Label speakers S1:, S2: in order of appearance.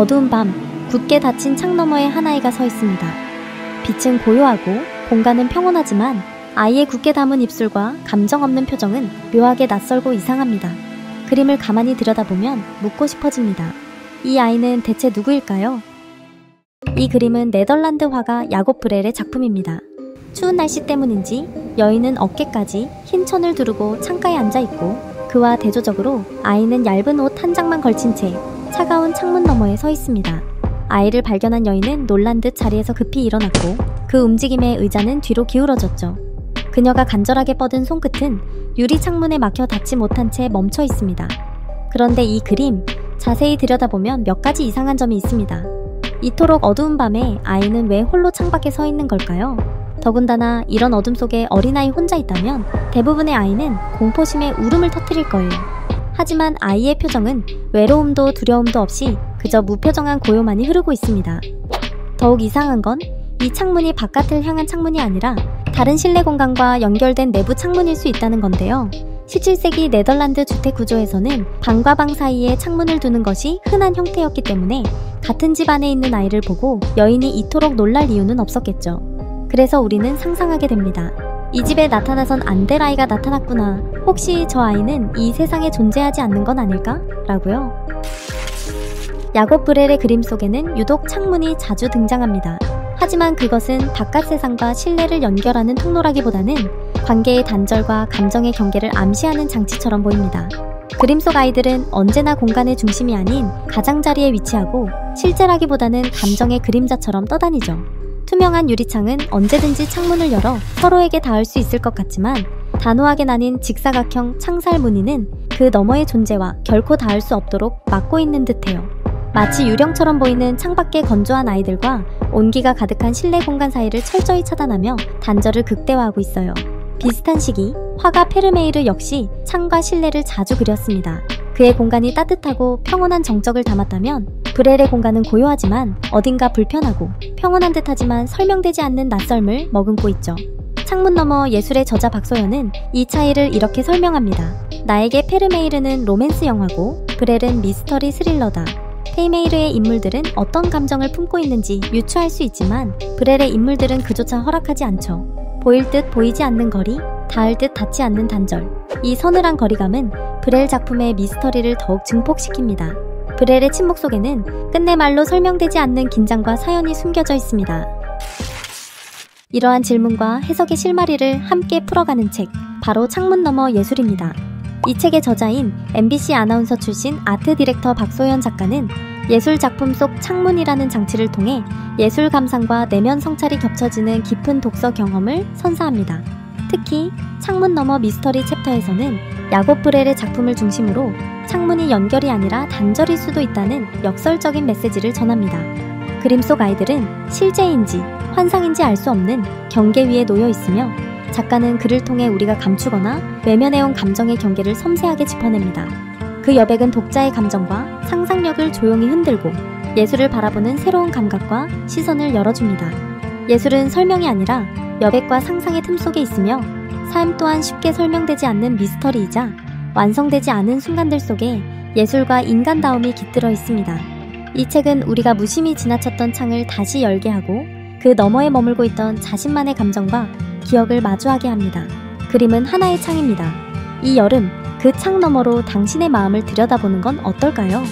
S1: 어두운 밤, 굳게 닫힌 창 너머에 한 아이가 서 있습니다. 빛은 고요하고 공간은 평온하지만 아이의 굳게 담은 입술과 감정 없는 표정은 묘하게 낯설고 이상합니다. 그림을 가만히 들여다보면 묻고 싶어집니다. 이 아이는 대체 누구일까요? 이 그림은 네덜란드 화가 야곱 브렐의 작품입니다. 추운 날씨 때문인지 여인은 어깨까지 흰 천을 두르고 창가에 앉아있고 그와 대조적으로 아이는 얇은 옷 한 장만 걸친 채 차가운 창문 너머에 서 있습니다. 아이를 발견한 여인은 놀란 듯 자리에서 급히 일어났고 그 움직임에 의자는 뒤로 기울어졌죠. 그녀가 간절하게 뻗은 손끝은 유리 창문에 막혀 닿지 못한 채 멈춰 있습니다. 그런데 이 그림, 자세히 들여다보면 몇 가지 이상한 점이 있습니다. 이토록 어두운 밤에 아이는 왜 홀로 창밖에 서 있는 걸까요? 더군다나 이런 어둠 속에 어린아이 혼자 있다면 대부분의 아이는 공포심에 울음을 터뜨릴 거예요. 하지만 아이의 표정은 외로움도 두려움도 없이 그저 무표정한 고요만이 흐르고 있습니다. 더욱 이상한 건 이 창문이 바깥을 향한 창문이 아니라 다른 실내 공간과 연결된 내부 창문일 수 있다는 건데요. 17세기 네덜란드 주택 구조에서는 방과 방 사이에 창문을 두는 것이 흔한 형태였기 때문에 같은 집 안에 있는 아이를 보고 여인이 이토록 놀랄 이유는 없었겠죠. 그래서 우리는 상상하게 됩니다. 이 집에 나타나선 안 될 아이가 나타났구나. 혹시 저 아이는 이 세상에 존재하지 않는 건 아닐까? 라고요. 야곱 브렐의 그림 속에는 유독 창문이 자주 등장합니다. 하지만 그것은 바깥 세상과 실내를 연결하는 통로라기보다는 관계의 단절과 감정의 경계를 암시하는 장치처럼 보입니다. 그림 속 아이들은 언제나 공간의 중심이 아닌 가장자리에 위치하고 실제라기보다는 감정의 그림자처럼 떠다니죠. 투명한 유리창은 언제든지 창문을 열어 서로에게 닿을 수 있을 것 같지만 단호하게 나뉜 직사각형 창살 무늬는 그 너머의 존재와 결코 닿을 수 없도록 막고 있는 듯해요. 마치 유령처럼 보이는 창밖의 건조한 아이들과 온기가 가득한 실내 공간 사이를 철저히 차단하며 단절을 극대화하고 있어요. 비슷한 시기, 화가 페르메이르 역시 창과 실내를 자주 그렸습니다. 그의 공간이 따뜻하고 평온한 정적을 담았다면 브렐의 공간은 고요하지만 어딘가 불편하고 평온한 듯하지만 설명되지 않는 낯설음을 머금고 있죠. 창문 너머 예술의 저자 박소연은 이 차이를 이렇게 설명합니다. 나에게 페르메이르는 로맨스 영화고 브렐은 미스터리 스릴러다. 페르메이르의 인물들은 어떤 감정을 품고 있는지 유추할 수 있지만 브렐의 인물들은 그조차 허락하지 않죠. 보일 듯 보이지 않는 거리, 닿을 듯 닿지 않는 단절. 이 서늘한 거리감은 브렐 작품의 미스터리를 더욱 증폭시킵니다. 브렐의 침묵 속에는 끝내 말로 설명되지 않는 긴장과 사연이 숨겨져 있습니다. 이러한 질문과 해석의 실마리를 함께 풀어가는 책, 바로 창문 너머 예술입니다. 이 책의 저자인 MBC 아나운서 출신 아트 디렉터 박소연 작가는 예술 작품 속 창문이라는 장치를 통해 예술 감상과 내면 성찰이 겹쳐지는 깊은 독서 경험을 선사합니다. 특히 창문 너머 미스터리 챕터에서는 야곱 브렐의 작품을 중심으로 창문이 연결이 아니라 단절일 수도 있다는 역설적인 메시지를 전합니다. 그림 속 아이들은 실제인지 환상인지 알 수 없는 경계 위에 놓여 있으며 작가는 그를 통해 우리가 감추거나 외면해온 감정의 경계를 섬세하게 짚어냅니다. 그 여백은 독자의 감정과 상상력을 조용히 흔들고 예술을 바라보는 새로운 감각과 시선을 열어줍니다. 예술은 설명이 아니라 여백과 상상의 틈 속에 있으며 삶 또한 쉽게 설명되지 않는 미스터리이자 완성되지 않은 순간들 속에 예술과 인간다움이 깃들어 있습니다. 이 책은 우리가 무심히 지나쳤던 창을 다시 열게 하고 그 너머에 머물고 있던 자신만의 감정과 기억을 마주하게 합니다. 그림은 하나의 창입니다. 이 여름 그 창 너머로 당신의 마음을 들여다보는 건 어떨까요?